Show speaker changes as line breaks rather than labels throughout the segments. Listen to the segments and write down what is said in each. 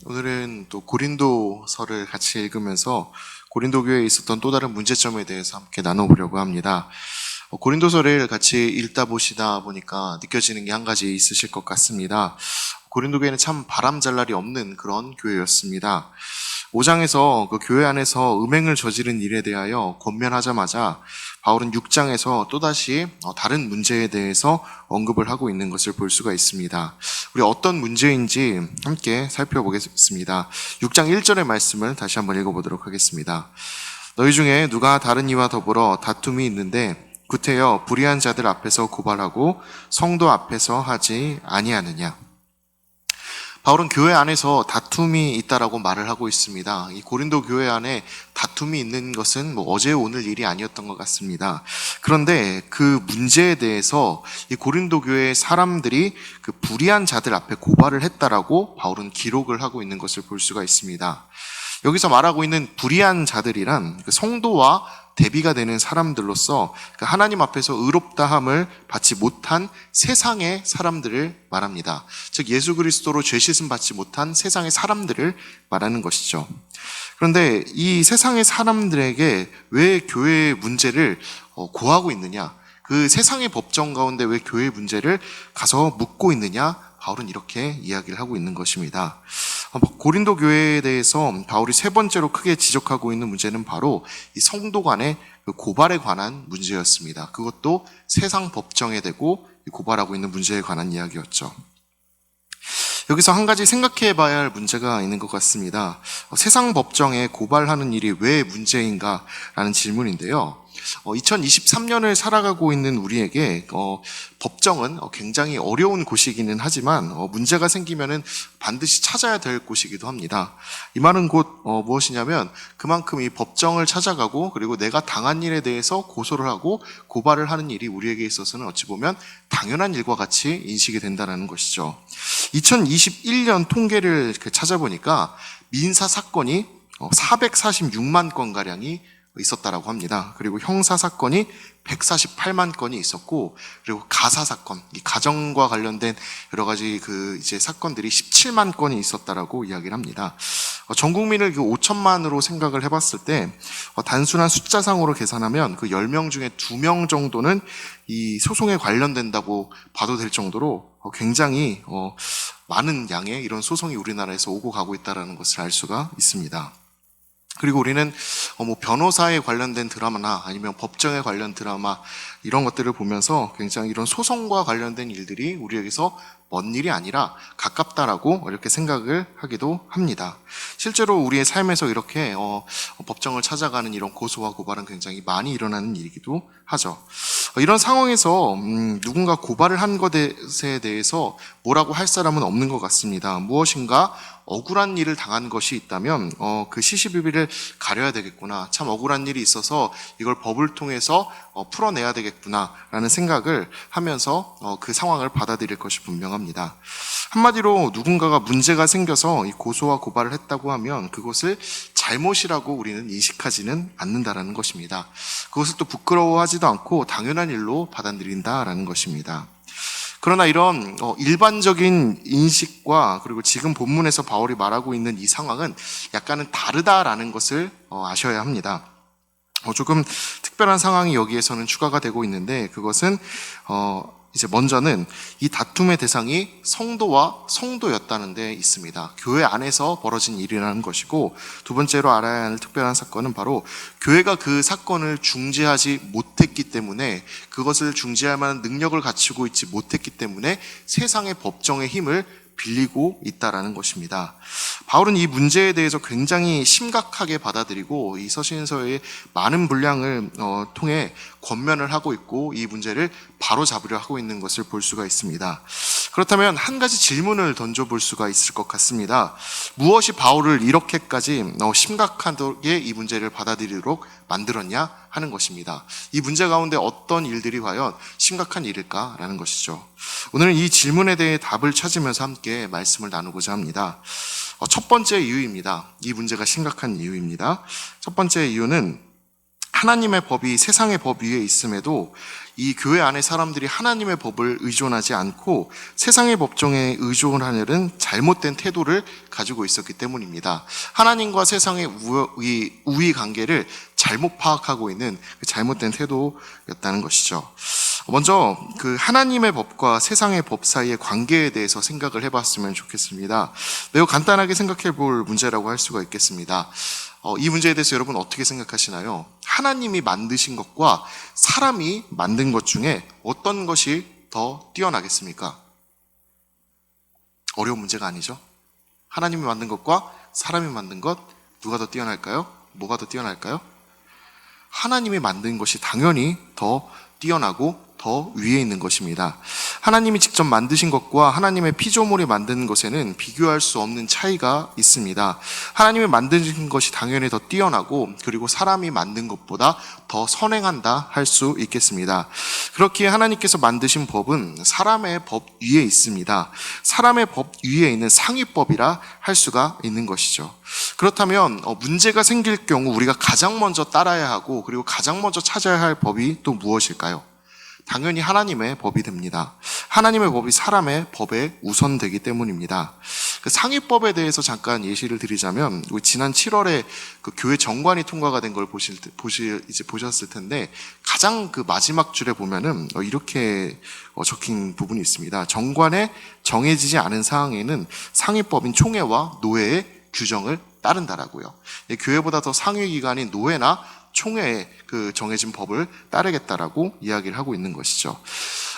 오늘은 또 고린도서를 같이 읽으면서 고린도 교회에 있었던 또 다른 문제점에 대해서 함께 나눠보려고 합니다. 고린도서를 같이 읽다 보시다 보니까 느껴지는 게 한 가지 있으실 것 같습니다. 고린도 교회는 참 바람잘 날이 없는 그런 교회였습니다. 5장에서 그 교회 안에서 음행을 저지른 일에 대하여 권면하자마자 바울은 6장에서 또다시 다른 문제에 대해서 언급을 하고 있는 것을 볼 수가 있습니다. 우리 어떤 문제인지 함께 살펴보겠습니다. 6장 1절의 말씀을 다시 한번 읽어보도록 하겠습니다. 너희 중에 누가 다른 이와 더불어 다툼이 있는데 구태여 불의한 자들 앞에서 고발하고 성도 앞에서 하지 아니하느냐. 바울은 교회 안에서 다툼이 있다라고 말을 하고 있습니다. 이 고린도 교회 안에 다툼이 있는 것은 어제 오늘 일이 아니었던 것 같습니다. 그런데 그 문제에 대해서 이 고린도 교회의 사람들이 그 불의한 자들 앞에 고발을 했다라고 바울은 기록을 하고 있는 것을 볼 수가 있습니다. 여기서 말하고 있는 불의한 자들이란 그 성도와 대비가 되는 사람들로서 하나님 앞에서 의롭다함을 받지 못한 세상의 사람들을 말합니다. 즉 예수 그리스도로 죄 씻음 받지 못한 세상의 사람들을 말하는 것이죠. 그런데 이 세상의 사람들에게 왜 교회의 문제를 고하고 있느냐, 그 세상의 법정 가운데 왜 교회의 문제를 가서 묻고 있느냐, 바울은 이렇게 이야기를 하고 있는 것입니다. 고린도 교회에 대해서 바울이 세 번째로 크게 지적하고 있는 문제는 바로 이 성도 간의 고발에 관한 문제였습니다. 그것도 세상 법정에 대고 고발하고 있는 문제에 관한 이야기였죠. 여기서 한 가지 생각해 봐야 할 문제가 있는 것 같습니다. 세상 법정에 고발하는 일이 왜 문제인가 라는 질문인데요. 2023년을 살아가고 있는 우리에게 법정은 굉장히 어려운 곳이기는 하지만 문제가 생기면은 반드시 찾아야 될 곳이기도 합니다. 이 말은 곧 무엇이냐면 그만큼 이 법정을 찾아가고 그리고 내가 당한 일에 대해서 고소를 하고 고발을 하는 일이 우리에게 있어서는 어찌 보면 당연한 일과 같이 인식이 된다는 것이죠. 2021년 통계를 찾아보니까 민사 사건이 446만 건가량이 있었다라고 합니다. 그리고 형사 사건이 148만 건이 있었고, 그리고 가사 사건, 이 가정과 관련된 여러 가지 이제 사건들이 17만 건이 있었다라고 이야기를 합니다. 전 국민을 5천만으로 생각을 해봤을 때, 단순한 숫자상으로 계산하면 그 10명 중에 2명 정도는 이 소송에 관련된다고 봐도 될 정도로 굉장히 많은 양의 이런 소송이 우리나라에서 오고 가고 있다는 것을 알 수가 있습니다. 그리고 우리는 변호사에 관련된 드라마나 아니면 법정에 관련 드라마 이런 것들을 보면서 굉장히 이런 소송과 관련된 일들이 우리에게서 먼 일이 아니라 가깝다라고 이렇게 생각을 하기도 합니다. 실제로 우리의 삶에서 이렇게 법정을 찾아가는 이런 고소와 고발은 굉장히 많이 일어나는 일이기도 하죠. 이런 상황에서 누군가 고발을 한 것에 대해서 뭐라고 할 사람은 없는 것 같습니다. 무엇인가 억울한 일을 당한 것이 있다면 그 시시비비를 가려야 되겠구나, 참 억울한 일이 있어서 이걸 법을 통해서 풀어내야 되겠구나 라는 생각을 하면서 그 상황을 받아들일 것이 분명합니다. 한마디로 누군가가 문제가 생겨서 이 고소와 고발을 했다고 하면 그것을 잘못이라고 우리는 인식하지는 않는다라는 것입니다. 그것을 또 부끄러워하지도 않고 당연한 일로 받아들인다라는 것입니다. 그러나 이런 일반적인 인식과 그리고 지금 본문에서 바울이 말하고 있는 이 상황은 약간은 다르다라는 것을 아셔야 합니다. 조금 특별한 상황이 여기에서는 추가가 되고 있는데, 그것은 이제 먼저는 이 다툼의 대상이 성도와 성도였다는 데 있습니다. 교회 안에서 벌어진 일이라는 것이고, 두 번째로 알아야 할 특별한 사건은 바로 교회가 그 사건을 중재하지 못했기 때문에, 그것을 중재할 만한 능력을 갖추고 있지 못했기 때문에 세상의 법정의 힘을 빌리고 있다라는 것입니다. 바울은 이 문제에 대해서 굉장히 심각하게 받아들이고 이 서신서의 많은 분량을 통해 권면을 하고 있고 이 문제를 바로잡으려 하고 있는 것을 볼 수가 있습니다. 그렇다면 한 가지 질문을 던져볼 수가 있을 것 같습니다. 무엇이 바울을 이렇게까지 심각하게 이 문제를 받아들이도록 만들었냐 하는 것입니다. 이 문제 가운데 어떤 일들이 과연 심각한 일일까라는 것이죠. 오늘은 이 질문에 대해 답을 찾으면서 함께 말씀을 나누고자 합니다. 첫 번째 이유입니다. 이 문제가 심각한 이유입니다. 첫 번째 이유는 하나님의 법이 세상의 법 위에 있음에도 이 교회 안에 사람들이 하나님의 법을 의존하지 않고 세상의 법정에 의존하려는 잘못된 태도를 가지고 있었기 때문입니다. 하나님과 세상의 우위 관계를 잘못 파악하고 있는 그 잘못된 태도였다는 것이죠. 먼저 그 하나님의 법과 세상의 법 사이의 관계에 대해서 생각을 해봤으면 좋겠습니다. 매우 간단하게 생각해 볼 문제라고 할 수가 있겠습니다. 이 문제에 대해서 여러분 어떻게 생각하시나요? 하나님이 만드신 것과 사람이 만든 것 중에 어떤 것이 더 뛰어나겠습니까? 어려운 문제가 아니죠. 하나님이 만든 것과 사람이 만든 것, 누가 더 뛰어날까요? 뭐가 더 뛰어날까요? 하나님이 만든 것이 당연히 더 뛰어나고 더 위에 있는 것입니다. 하나님이 직접 만드신 것과 하나님의 피조물이 만든 것에는 비교할 수 없는 차이가 있습니다. 하나님이 만드신 것이 당연히 더 뛰어나고 그리고 사람이 만든 것보다 더 선행한다 할 수 있겠습니다. 그렇기에 하나님께서 만드신 법은 사람의 법 위에 있습니다. 사람의 법 위에 있는 상위법이라 할 수가 있는 것이죠. 그렇다면 문제가 생길 경우 우리가 가장 먼저 따라야 하고 그리고 가장 먼저 찾아야 할 법이 또 무엇일까요? 당연히 하나님의 법이 됩니다. 하나님의 법이 사람의 법에 우선되기 때문입니다. 그 상위법에 대해서 잠깐 예시를 드리자면 지난 7월에 그 교회 정관이 통과가 된 걸 보셨을 텐데 가장 그 마지막 줄에 보면은 이렇게 적힌 부분이 있습니다. 정관에 정해지지 않은 사항에는 상위법인 총회와 노회의 규정을 따른다라고요. 교회보다 더 상위 기관인 노회나 총회에 그 정해진 법을 따르겠다라고 이야기를 하고 있는 것이죠.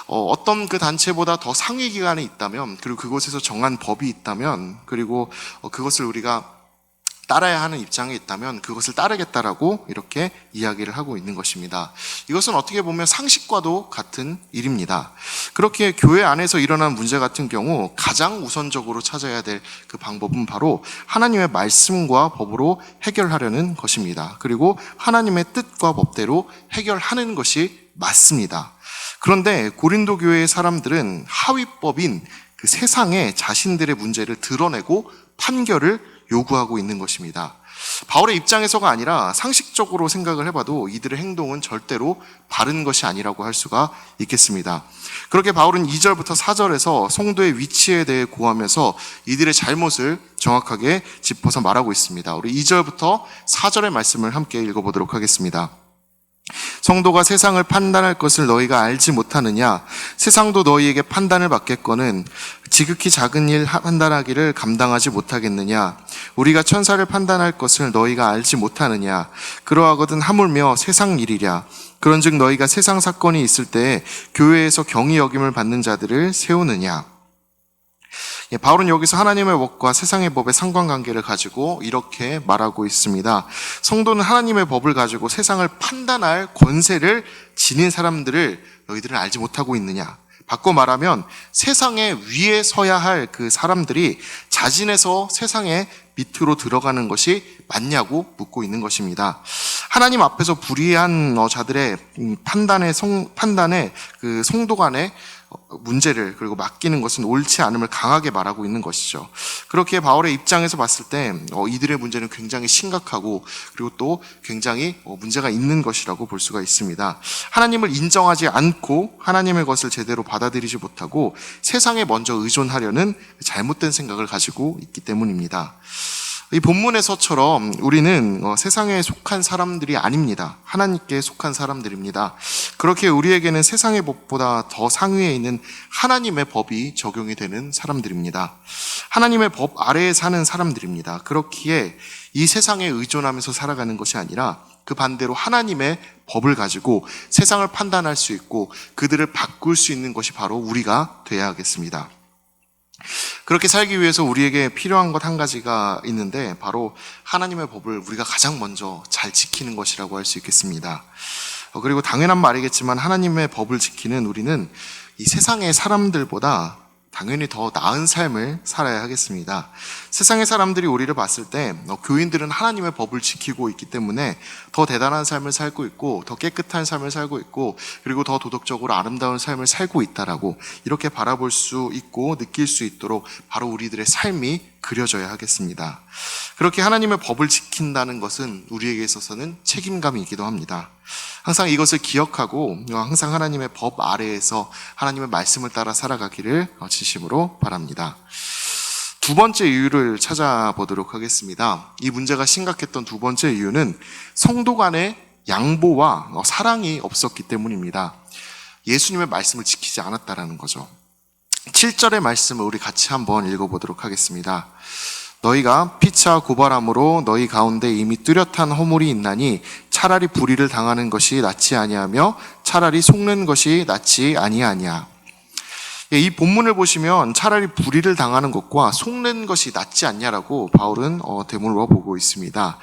어떤 그 단체보다 더 상위 기관이 있다면, 그리고 그곳에서 정한 법이 있다면, 그리고 그것을 우리가 따라야 하는 입장에 있다면 그것을 따르겠다라고 이렇게 이야기를 하고 있는 것입니다. 이것은 어떻게 보면 상식과도 같은 일입니다. 그렇게 교회 안에서 일어난 문제 같은 경우 가장 우선적으로 찾아야 될 그 방법은 바로 하나님의 말씀과 법으로 해결하려는 것입니다. 그리고 하나님의 뜻과 법대로 해결하는 것이 맞습니다. 그런데 고린도 교회의 사람들은 하위법인 그 세상에 자신들의 문제를 드러내고 판결을 요구하고 있는 것입니다. 바울의 입장에서가 아니라 상식적으로 생각을 해봐도 이들의 행동은 절대로 바른 것이 아니라고 할 수가 있겠습니다. 그렇게 바울은 2절부터 4절에서 성도의 위치에 대해 고하면서 이들의 잘못을 정확하게 짚어서 말하고 있습니다. 우리 2절부터 4절의 말씀을 함께 읽어보도록 하겠습니다. 성도가 세상을 판단할 것을 너희가 알지 못하느냐? 세상도 너희에게 판단을 받겠거는 지극히 작은 일 판단하기를 감당하지 못하겠느냐? 우리가 천사를 판단할 것을 너희가 알지 못하느냐? 그러하거든 하물며 세상 일이랴. 그런즉 너희가 세상 사건이 있을 때 교회에서 경히 여김을 받는 자들을 세우느냐? 바울은 여기서 하나님의 법과 세상의 법의 상관관계를 가지고 이렇게 말하고 있습니다. 성도는 하나님의 법을 가지고 세상을 판단할 권세를 지닌 사람들을 너희들은 알지 못하고 있느냐? 바꿔 말하면 세상에 위에 서야 할 그 사람들이 자진해서 세상의 밑으로 들어가는 것이 맞냐고 묻고 있는 것입니다. 하나님 앞에서 불의한 자들의 판단의 그 성도 간의 문제를 그리고 맡기는 것은 옳지 않음을 강하게 말하고 있는 것이죠. 그렇게 바울의 입장에서 봤을 때 이들의 문제는 굉장히 심각하고 그리고 또 굉장히 문제가 있는 것이라고 볼 수가 있습니다. 하나님을 인정하지 않고 하나님의 것을 제대로 받아들이지 못하고 세상에 먼저 의존하려는 잘못된 생각을 가지고 있기 때문입니다. 이 본문에서처럼 우리는 세상에 속한 사람들이 아닙니다. 하나님께 속한 사람들입니다. 그렇게 우리에게는 세상의 법보다 더 상위에 있는 하나님의 법이 적용이 되는 사람들입니다. 하나님의 법 아래에 사는 사람들입니다. 그렇기에 이 세상에 의존하면서 살아가는 것이 아니라 그 반대로 하나님의 법을 가지고 세상을 판단할 수 있고 그들을 바꿀 수 있는 것이 바로 우리가 돼야 하겠습니다. 그렇게 살기 위해서 우리에게 필요한 것 한 가지가 있는데 바로 하나님의 법을 우리가 가장 먼저 잘 지키는 것이라고 할 수 있겠습니다. 그리고 당연한 말이겠지만 하나님의 법을 지키는 우리는 이 세상의 사람들보다 당연히 더 나은 삶을 살아야 하겠습니다. 세상의 사람들이 우리를 봤을 때 교인들은 하나님의 법을 지키고 있기 때문에 더 대단한 삶을 살고 있고 더 깨끗한 삶을 살고 있고 그리고 더 도덕적으로 아름다운 삶을 살고 있다라고 이렇게 바라볼 수 있고 느낄 수 있도록 바로 우리들의 삶이 그려져야 하겠습니다. 그렇게 하나님의 법을 지킨다는 것은 우리에게 있어서는 책임감이기도 합니다. 항상 이것을 기억하고 항상 하나님의 법 아래에서 하나님의 말씀을 따라 살아가기를 진심으로 바랍니다. 두 번째 이유를 찾아보도록 하겠습니다. 이 문제가 심각했던 두 번째 이유는 성도 간의 양보와 사랑이 없었기 때문입니다. 예수님의 말씀을 지키지 않았다라는 거죠. 7절의 말씀을 우리 같이 한번 읽어보도록 하겠습니다. 너희가 피차 고발함으로 너희 가운데 이미 뚜렷한 허물이 있나니 차라리 불의를 당하는 것이 낫지 아니하며 차라리 속는 것이 낫지 아니하냐. 이 본문을 보시면 차라리 불의를 당하는 것과 속는 것이 낫지 않냐라고 바울은 되물어 보고 있습니다.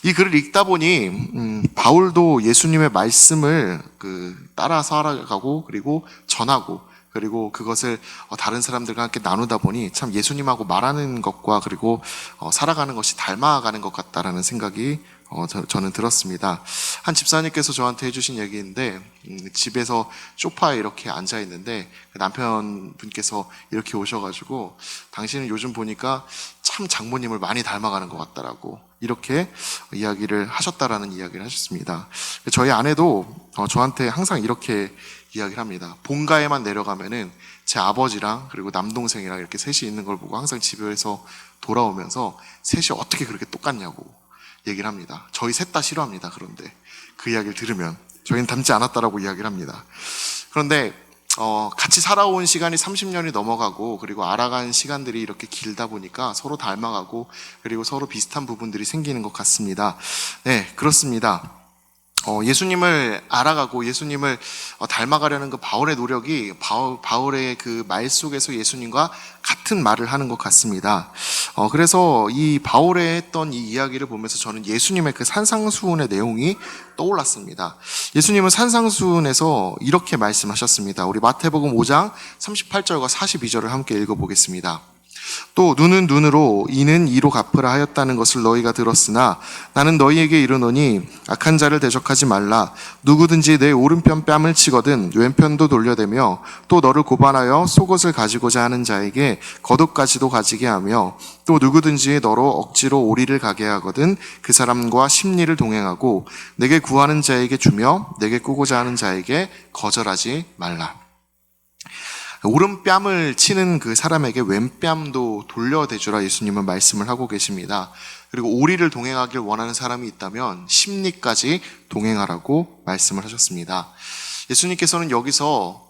이 글을 읽다 보니 바울도 예수님의 말씀을 따라 살아가고 그리고 전하고 그리고 그것을 다른 사람들과 함께 나누다 보니 참 예수님하고 말하는 것과 그리고 살아가는 것이 닮아가는 것 같다라는 생각이 저는 들었습니다. 한 집사님께서 저한테 해주신 얘기인데 집에서 소파에 이렇게 앉아 있는데 남편분께서 이렇게 오셔가지고 당신은 요즘 보니까 참 장모님을 많이 닮아가는 것 같다라고 이렇게 이야기를 하셨다라는 이야기를 하셨습니다. 저희 아내도 저한테 항상 이렇게 이야기를 합니다. 본가에만 내려가면은 제 아버지랑 그리고 남동생이랑 이렇게 셋이 있는 걸 보고 항상 집에서 돌아오면서 셋이 어떻게 그렇게 똑같냐고 얘기를 합니다. 저희 셋 다 싫어합니다. 그런데 그 이야기를 들으면 저희는 닮지 않았다라고 이야기를 합니다. 그런데 같이 살아온 시간이 30년이 넘어가고 그리고 알아간 시간들이 이렇게 길다 보니까 서로 닮아가고 그리고 서로 비슷한 부분들이 생기는 것 같습니다. 네, 그렇습니다. 예수님을 알아가고 예수님을 닮아가려는 그 바울의 노력이 바울의 그 말 속에서 예수님과 같은 말을 하는 것 같습니다. 그래서 이 바울의 했던 이 이야기를 보면서 저는 예수님의 그 산상수훈의 내용이 떠올랐습니다. 예수님은 산상수훈에서 이렇게 말씀하셨습니다. 우리 마태복음 5장 38절과 42절을 함께 읽어보겠습니다. 또 눈은 눈으로 이는 이로 갚으라 하였다는 것을 너희가 들었으나 나는 너희에게 이르노니 악한 자를 대적하지 말라. 누구든지 내 오른편 뺨을 치거든 왼편도 돌려대며 또 너를 고발하여 속옷을 가지고자 하는 자에게 겉옷까지도 가지게 하며 또 누구든지 너로 억지로 오리를 가게 하거든 그 사람과 심리를 동행하고 내게 구하는 자에게 주며 내게 꾸고자 하는 자에게 거절하지 말라. 오른뺨을 치는 그 사람에게 왼뺨도 돌려대주라 예수님은 말씀을 하고 계십니다. 그리고 오리를 동행하길 원하는 사람이 있다면 심리까지 동행하라고 말씀을 하셨습니다. 예수님께서는 여기서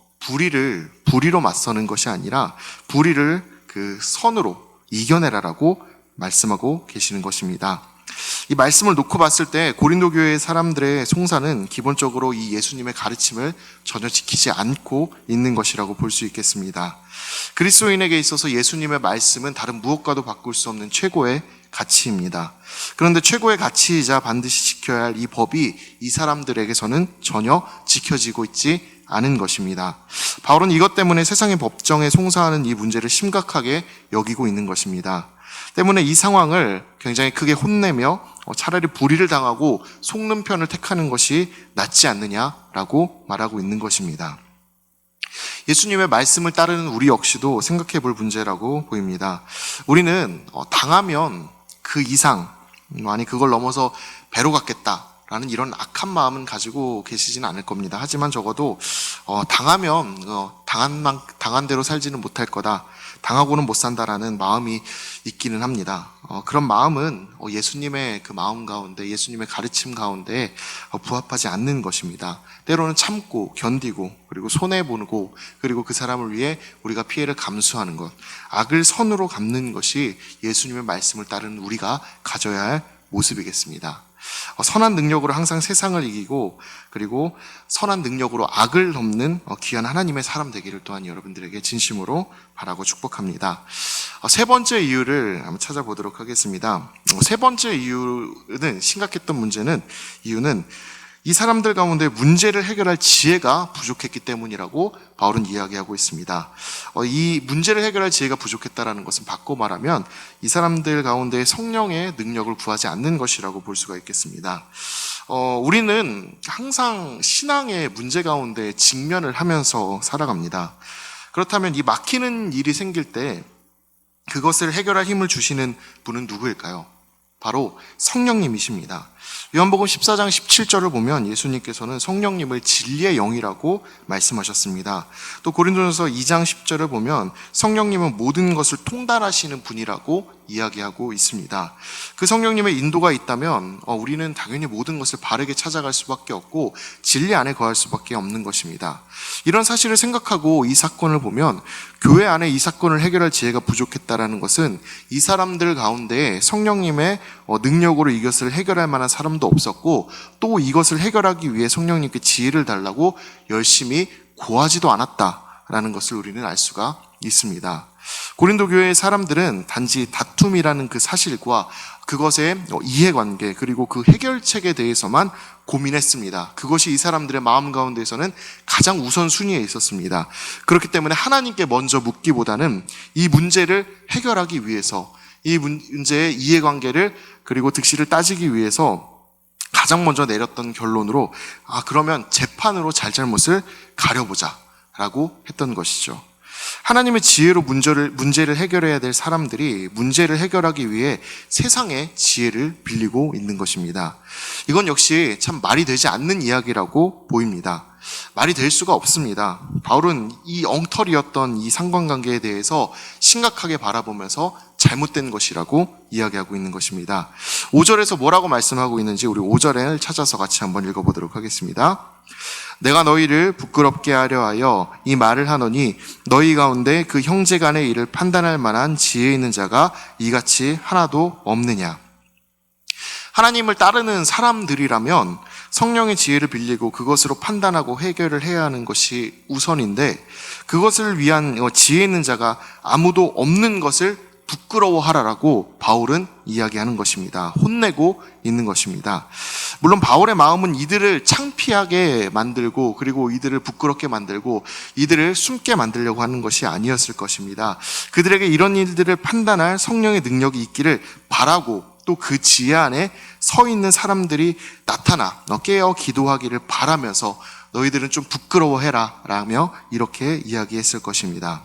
불의로 맞서는 것이 아니라 불의를 그 선으로 이겨내라라고 말씀하고 계시는 것입니다. 이 말씀을 놓고 봤을 때 고린도 교회 사람들의 송사는 기본적으로 이 예수님의 가르침을 전혀 지키지 않고 있는 것이라고 볼 수 있겠습니다. 그리스도인에게 있어서 예수님의 말씀은 다른 무엇과도 바꿀 수 없는 최고의 가치입니다. 그런데 최고의 가치이자 반드시 지켜야 할 이 법이 이 사람들에게서는 전혀 지켜지고 있지 않은 것입니다. 바울은 이것 때문에 세상의 법정에 송사하는 이 문제를 심각하게 여기고 있는 것입니다. 때문에 이 상황을 굉장히 크게 혼내며 차라리 불의를 당하고 속는 편을 택하는 것이 낫지 않느냐라고 말하고 있는 것입니다. 예수님의 말씀을 따르는 우리 역시도 생각해 볼 문제라고 보입니다. 우리는 당하면 그 이상, 아니 그걸 넘어서 배로 갔겠다라는 이런 악한 마음은 가지고 계시지는 않을 겁니다. 하지만 적어도 당하면 당한 대로 살지는 못할 거다. 당하고는 못 산다라는 마음이 있기는 합니다. 그런 마음은 예수님의 그 마음 가운데, 예수님의 가르침 가운데 부합하지 않는 것입니다. 때로는 참고, 견디고, 그리고 손해보고, 그리고 그 사람을 위해 우리가 피해를 감수하는 것, 악을 선으로 갚는 것이 예수님의 말씀을 따르는 우리가 가져야 할 모습이겠습니다. 선한 능력으로 항상 세상을 이기고 그리고 선한 능력으로 악을 덮는 귀한 하나님의 사람 되기를 또한 여러분들에게 진심으로 바라고 축복합니다. 세 번째 이유를 한번 찾아보도록 하겠습니다. 세 번째 이유는 심각했던 이유는 이 사람들 가운데 문제를 해결할 지혜가 부족했기 때문이라고 바울은 이야기하고 있습니다. 이 문제를 해결할 지혜가 부족했다라는 것은 바꿔 말하면 이 사람들 가운데 성령의 능력을 구하지 않는 것이라고 볼 수가 있겠습니다. 우리는 항상 신앙의 문제 가운데 직면을 하면서 살아갑니다. 그렇다면 이 막히는 일이 생길 때 그것을 해결할 힘을 주시는 분은 누구일까요? 바로 성령님이십니다. 요한복음 14장 17절을 보면 예수님께서는 성령님을 진리의 영이라고 말씀하셨습니다. 또 고린도전서 2장 10절을 보면 성령님은 모든 것을 통달하시는 분이라고 이야기하고 있습니다. 그 성령님의 인도가 있다면 우리는 당연히 모든 것을 바르게 찾아갈 수밖에 없고 진리 안에 거할 수밖에 없는 것입니다. 이런 사실을 생각하고 이 사건을 보면 교회 안에 이 사건을 해결할 지혜가 부족했다라는 것은 이 사람들 가운데 성령님의 능력으로 이것을 해결할 만한 사람도 없었고 또 이것을 해결하기 위해 성령님께 지혜를 달라고 열심히 구하지도 않았다라는 것을 우리는 알 수가 있습니다. 고린도 교회의 사람들은 단지 다툼이라는 그 사실과 그것의 이해관계 그리고 그 해결책에 대해서만 고민했습니다. 그것이 이 사람들의 마음 가운데서는 가장 우선순위에 있었습니다. 그렇기 때문에 하나님께 먼저 묻기보다는 이 문제를 해결하기 위해서 이 문제의 이해관계를 그리고 득실을 따지기 위해서 가장 먼저 내렸던 결론으로 그러면 재판으로 잘잘못을 가려보자 라고 했던 것이죠. 하나님의 지혜로 문제를 해결해야 될 사람들이 문제를 해결하기 위해 세상의 지혜를 빌리고 있는 것입니다. 이건 역시 참 말이 되지 않는 이야기라고 보입니다. 말이 될 수가 없습니다. 바울은 이 엉터리였던 이 상관관계에 대해서 심각하게 바라보면서 잘못된 것이라고 이야기하고 있는 것입니다. 5절에서 뭐라고 말씀하고 있는지 우리 5절을 찾아서 같이 한번 읽어보도록 하겠습니다. 내가 너희를 부끄럽게 하려 하여 이 말을 하노니 너희 가운데 그 형제 간의 일을 판단할 만한 지혜 있는 자가 이같이 하나도 없느냐. 하나님을 따르는 사람들이라면 성령의 지혜를 빌리고 그것으로 판단하고 해결을 해야 하는 것이 우선인데 그것을 위한 지혜 있는 자가 아무도 없는 것을 부끄러워하라라고 바울은 이야기하는 것입니다. 혼내고 있는 것입니다. 물론 바울의 마음은 이들을 창피하게 만들고 그리고 이들을 부끄럽게 만들고 이들을 숨게 만들려고 하는 것이 아니었을 것입니다. 그들에게 이런 일들을 판단할 성령의 능력이 있기를 바라고 또 그 지혜 안에 서 있는 사람들이 나타나 깨어 기도하기를 바라면서 너희들은 좀 부끄러워해라 라며 이렇게 이야기했을 것입니다.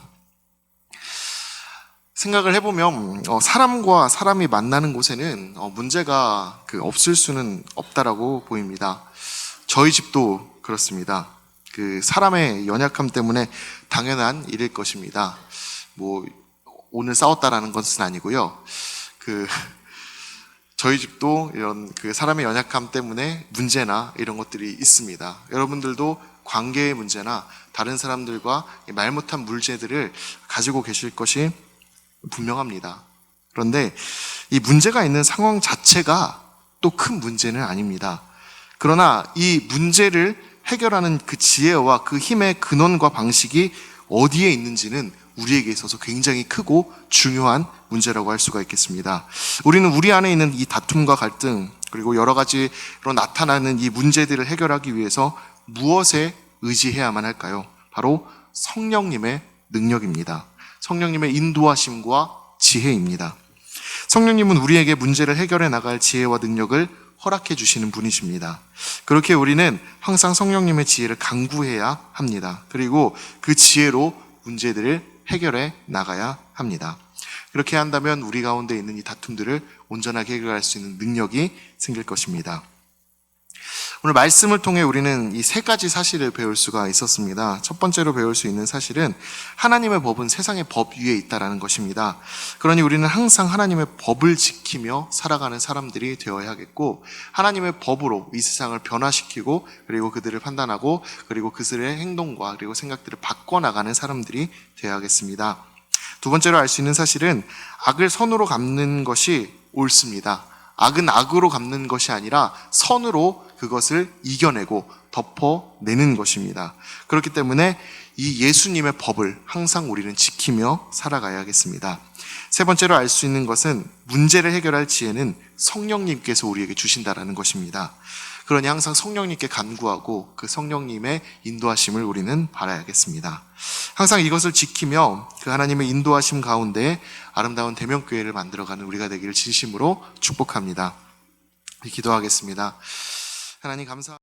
생각을 해보면 사람과 사람이 만나는 곳에는 문제가 없을 수는 없다라고 보입니다. 저희 집도 그렇습니다. 그 사람의 연약함 때문에 당연한 일일 것입니다. 오늘 싸웠다라는 것은 아니고요. 저희 집도 이런 사람의 연약함 때문에 문제나 이런 것들이 있습니다. 여러분들도 관계의 문제나 다른 사람들과 말 못한 문제들을 가지고 계실 것이 분명합니다. 그런데 이 문제가 있는 상황 자체가 또 큰 문제는 아닙니다. 그러나 이 문제를 해결하는 그 지혜와 그 힘의 근원과 방식이 어디에 있는지는 우리에게 있어서 굉장히 크고 중요한 문제라고 할 수가 있겠습니다. 우리는 우리 안에 있는 이 다툼과 갈등 그리고 여러 가지로 나타나는 이 문제들을 해결하기 위해서 무엇에 의지해야만 할까요? 바로 성령님의 능력입니다. 성령님의 인도하심과 지혜입니다. 성령님은 우리에게 문제를 해결해 나갈 지혜와 능력을 허락해 주시는 분이십니다. 그렇게 우리는 항상 성령님의 지혜를 간구해야 합니다. 그리고 그 지혜로 문제들을 해결해 나가야 합니다. 그렇게 한다면 우리 가운데 있는 이 다툼들을 온전하게 해결할 수 있는 능력이 생길 것입니다. 오늘 말씀을 통해 우리는 이 세 가지 사실을 배울 수가 있었습니다. 첫 번째로 배울 수 있는 사실은 하나님의 법은 세상의 법 위에 있다는 것입니다. 그러니 우리는 항상 하나님의 법을 지키며 살아가는 사람들이 되어야겠고 하나님의 법으로 이 세상을 변화시키고 그리고 그들을 판단하고 그리고 그들의 행동과 그리고 생각들을 바꿔나가는 사람들이 되어야겠습니다. 두 번째로 알 수 있는 사실은 악을 선으로 갚는 것이 옳습니다. 악은 악으로 갚는 것이 아니라 선으로 그것을 이겨내고 덮어내는 것입니다. 그렇기 때문에 이 예수님의 법을 항상 우리는 지키며 살아가야겠습니다. 세 번째로 알 수 있는 것은 문제를 해결할 지혜는 성령님께서 우리에게 주신다라는 것입니다. 그러니 항상 성령님께 간구하고 그 성령님의 인도하심을 우리는 바라야겠습니다. 항상 이것을 지키며 그 하나님의 인도하심 가운데 아름다운 대명교회를 만들어가는 우리가 되기를 진심으로 축복합니다. 기도하겠습니다. 하나님 감사합니다.